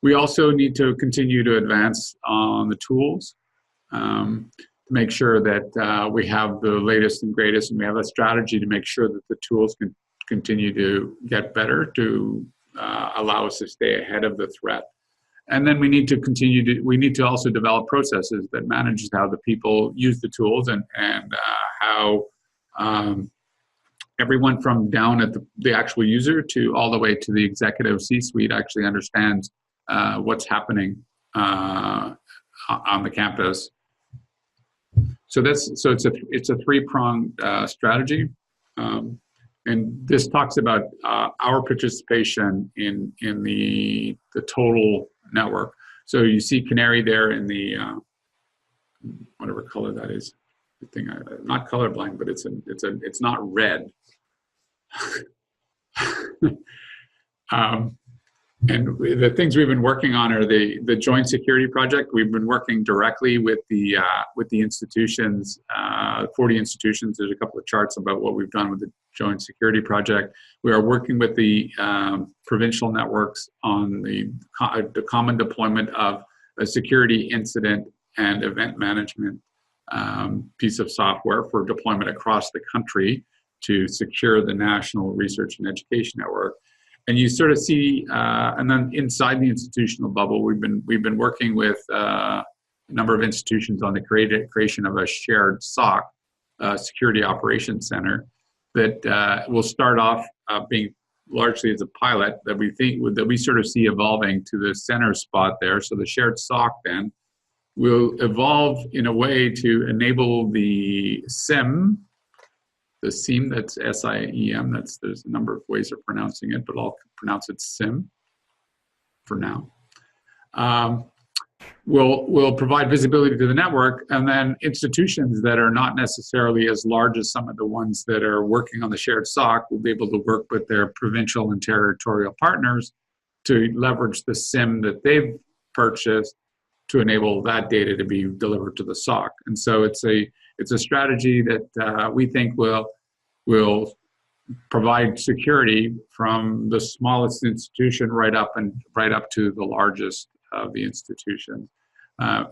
We also need to continue to advance on the tools to make sure that we have the latest and greatest, and we have a strategy to make sure that the tools can continue to get better to allow us to stay ahead of the threat. And then we need to also develop processes that manage how the people use the tools and how everyone from down at the actual user to all the way to the executive C-suite actually understands what's happening on the campus. So it's a three-pronged strategy, and this talks about our participation in the total network. So you see CANARIE there in the whatever color that is, good thing I'm not colorblind, but it's not red. And the things we've been working on are the joint security project. We've been working directly with the institutions, 40 institutions. There's a couple of charts about what we've done with the joint security project. We are working with the provincial networks on the common deployment of a security incident and event management piece of software for deployment across the country to secure the National Research and Education Network. And you sort of see, and then inside the institutional bubble, we've been working with a number of institutions on the creation of a shared SOC, Security Operations Center, that will start off being largely as a pilot that we sort of see evolving to the center spot there. So the shared SOC then will evolve in a way to enable the SIEM. The SIEM, that's SIEM, there's a number of ways of pronouncing it, but I'll pronounce it SIEM for now. Will provide visibility to the network, and then institutions that are not necessarily as large as some of the ones that are working on the shared SOC will be able to work with their provincial and territorial partners to leverage the SIEM that they've purchased to enable that data to be delivered to the SOC. And so it's a strategy that we think will provide security from the smallest institution right up to the largest of the institutions.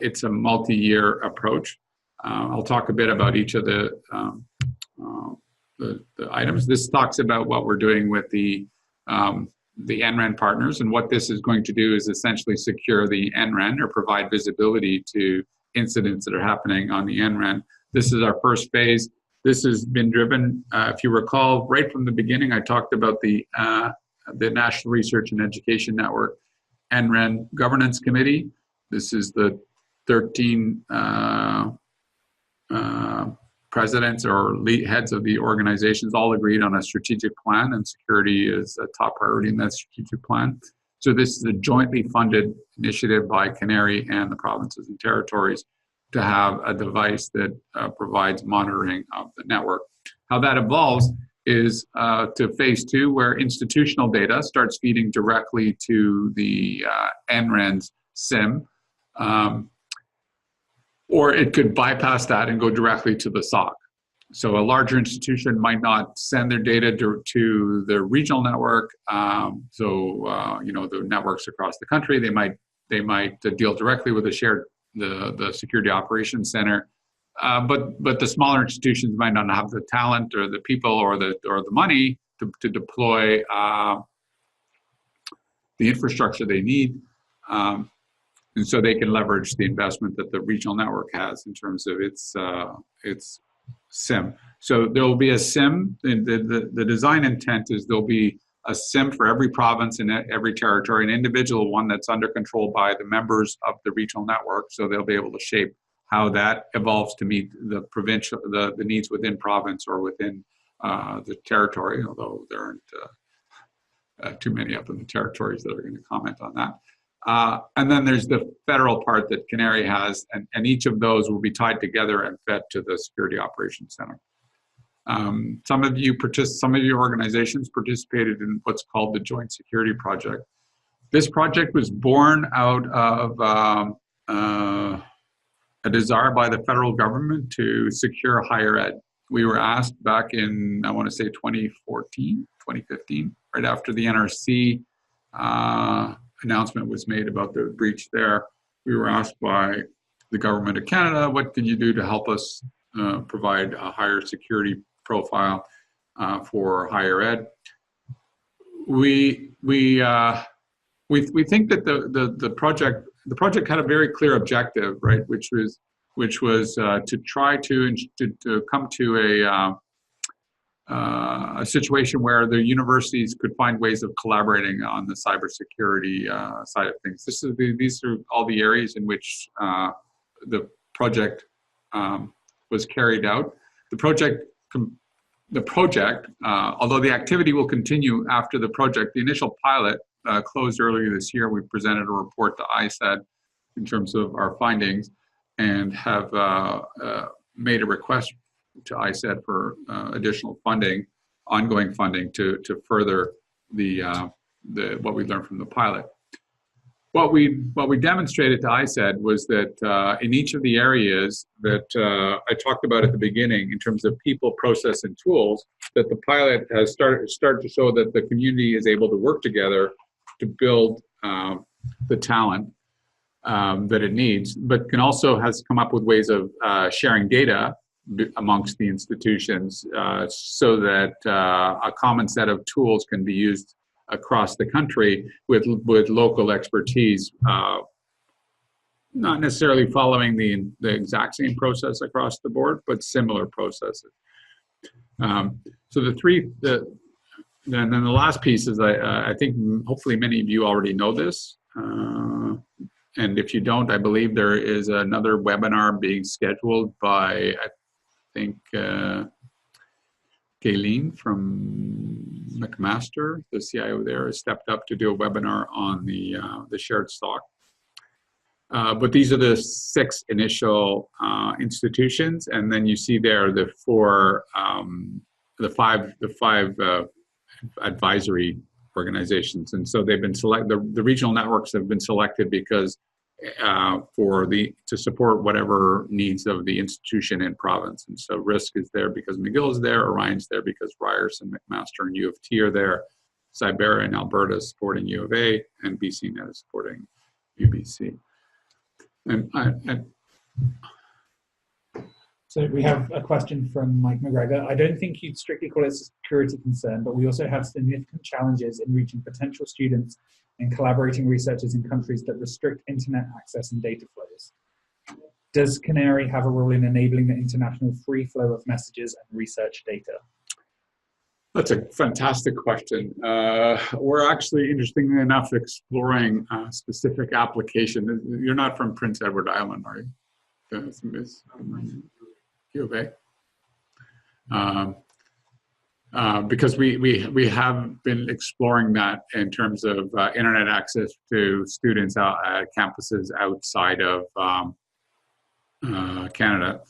It's a multi-year approach. I'll talk a bit about each of the items. This talks about what we're doing with the NREN partners, and what this is going to do is essentially secure the NREN or provide visibility to incidents that are happening on the NREN. This is our first phase. This has been driven, if you recall, right from the beginning. I talked about the National Research and Education Network NREN Governance Committee. This is the 13 presidents or heads of the organizations all agreed on a strategic plan, and security is a top priority in that strategic plan. So this is a jointly funded initiative by CANARIE and the provinces and territories to have a device that provides monitoring of the network. How that evolves is to phase 2, where institutional data starts feeding directly to the NREN's SIEM, or it could bypass that and go directly to the SOC. So a larger institution might not send their data to the regional network. The networks across the country, they might deal directly with the Security Operations Center, but the smaller institutions might not have the talent or the people or the money to deploy the infrastructure they need, and so they can leverage the investment that the regional network has in terms of its SIEM. So there will be a SIEM. The design intent is there'll be a SIEM for every province and every territory, an individual one that's under control by the members of the regional network. So they'll be able to shape how that evolves to meet the needs within province or within the territory, although there aren't too many up in the territories that are going to comment on that. And then there's the federal part that CANARIE has, and each of those will be tied together and fed to the Security Operations Center. Some of your organizations participated in what's called the Joint Security Project. This project was born out of a desire by the federal government to secure higher ed. We were asked back in, I want to say 2014, 2015, right after the NRC announcement was made about the breach there. We were asked by the Government of Canada, what can you do to help us provide a higher security profile for higher ed? We think that the project had a very clear objective, right, which was to try to come to a situation where the universities could find ways of collaborating on the cybersecurity side of things. These are all the areas in which the project was carried out. The project, although the activity will continue after the project, the initial pilot closed earlier this year. We presented a report to ISED in terms of our findings, and have made a request to ISET for additional funding, ongoing funding to further the what we learned from the pilot. What we demonstrated to ISET was that in each of the areas that I talked about at the beginning, in terms of people, process, and tools, that the pilot has started to show that the community is able to work together to build the talent that it needs, but has come up with ways of sharing data amongst the institutions so that a common set of tools can be used across the country with local expertise, not necessarily following the exact same process across the board, but similar processes. So then the last piece is I think hopefully many of you already know this. And if you don't, I believe there is another webinar being scheduled by, I think, Kayleen from McMaster, the CIO there, has stepped up to do a webinar on the shared stock. But these are the 6 initial institutions, and then you see there the 5 advisory organizations, and so they've been selected. The regional networks have been selected because to support whatever needs of the institution and province. And so RISC is there because McGill is there, Orion's there because Ryerson, McMaster, and U of T are there. Cyber in Alberta is supporting U of A, and BCNet is supporting UBC. So we have a question from Mike McGregor. I don't think you'd strictly call it a security concern, but we also have significant challenges in reaching potential students and collaborating researchers in countries that restrict internet access and data flows. Does CANARIE have a role in enabling the international free flow of messages and research data? That's a fantastic question. We're actually, interestingly enough, exploring a specific application. You're not from Prince Edward Island, are you? U of A. Because we have been exploring that in terms of internet access to students at campuses outside of Canada.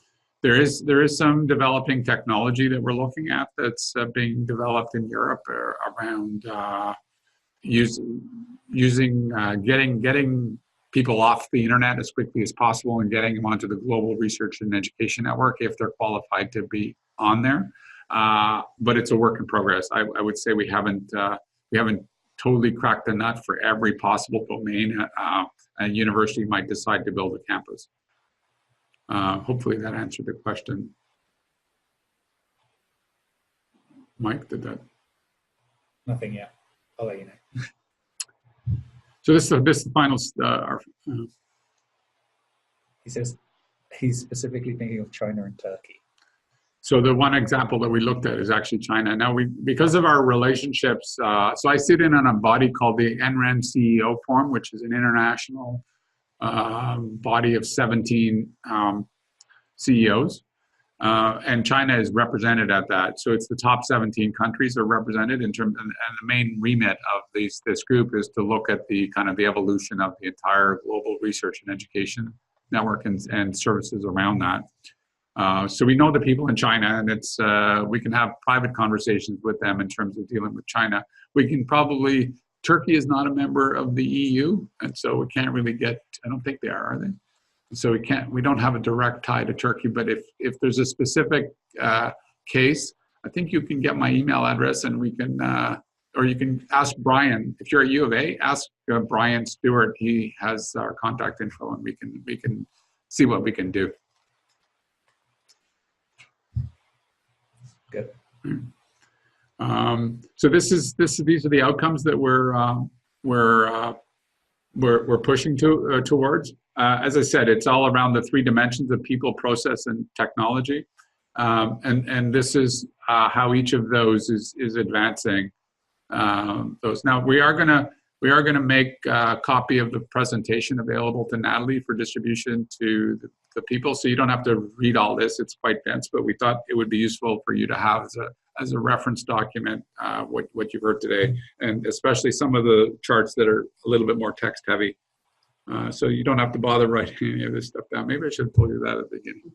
There is some developing technology that we're looking at that's being developed in Europe around getting people off the internet as quickly as possible and getting them onto the global research and education network if they're qualified to be on there. But it's a work in progress. I would say we haven't totally cracked the nut for every possible domain a university might decide to build a campus. Hopefully that answered the question. Mike, did that? Nothing yet. I'll let you know. So this is the final. He says he's specifically thinking of China and Turkey. So the one example that we looked at is actually China. Now because of our relationships, so I sit in on a body called the NREN CEO Forum, which is an international body of 17 CEOs. And China is represented at that. So it's the top 17 countries are represented in terms, and the main remit of this group is to look at the kind of the evolution of the entire global research and education network and services around that. So we know the people in China, and it's we can have private conversations with them in terms of dealing with China. We can probably, Turkey is not a member of the EU, and so we can't really get, I don't think they are they? So we don't have a direct tie to Turkey, but if there's a specific case, I think you can get my email address and we can, or you can ask Brian. If you're at U of A, ask Brian Stewart. He has our contact info and we can see what we can do. Good. So these are the outcomes that we're pushing towards. As I said, it's all around the 3 dimensions of people, process, and technology, and this is how each of those is advancing those. Now we are gonna make a copy of the presentation available to Natalie for distribution to the people, so you don't have to read all this. It's quite dense, but we thought it would be useful for you to have as a reference document what you've heard today, and especially some of the charts that are a little bit more text heavy. So you don't have to bother writing any of this stuff down. Maybe I should have told you that at the beginning.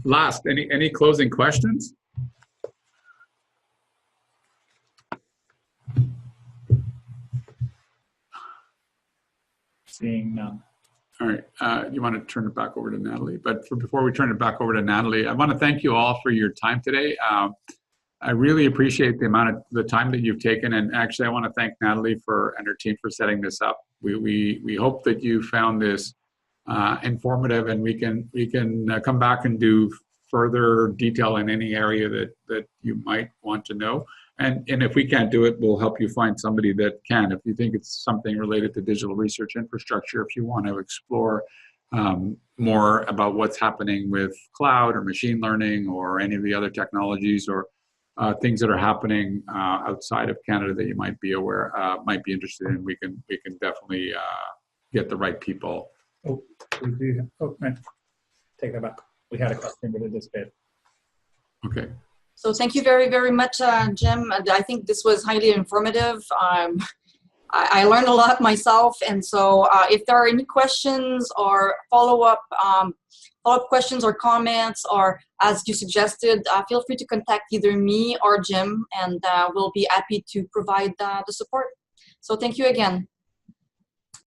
Last, any closing questions? Seeing none. All right, you want to turn it back over to Natalie. But before we turn it back over to Natalie, I want to thank you all for your time today. I really appreciate the time that you've taken. And actually, I want to thank Natalie and her team for setting this up. We hope that you found this informative, and we can come back and do further detail in any area that you might want to know. And if we can't do it, we'll help you find somebody that can. If you think it's something related to digital research infrastructure, if you want to explore more about what's happening with cloud or machine learning or any of the other technologies or things that are happening outside of Canada that you might be might be interested in, we can definitely get the right people. Oh, we do. Oh, man. Take that back. We had a question, but it disappeared. Okay. So thank you very, very much, Jim. And I think this was highly informative. I learned a lot myself. And so if there are any questions or follow-up questions or comments, or as you suggested, feel free to contact either me or Jim, and we'll be happy to provide the support. So thank you again.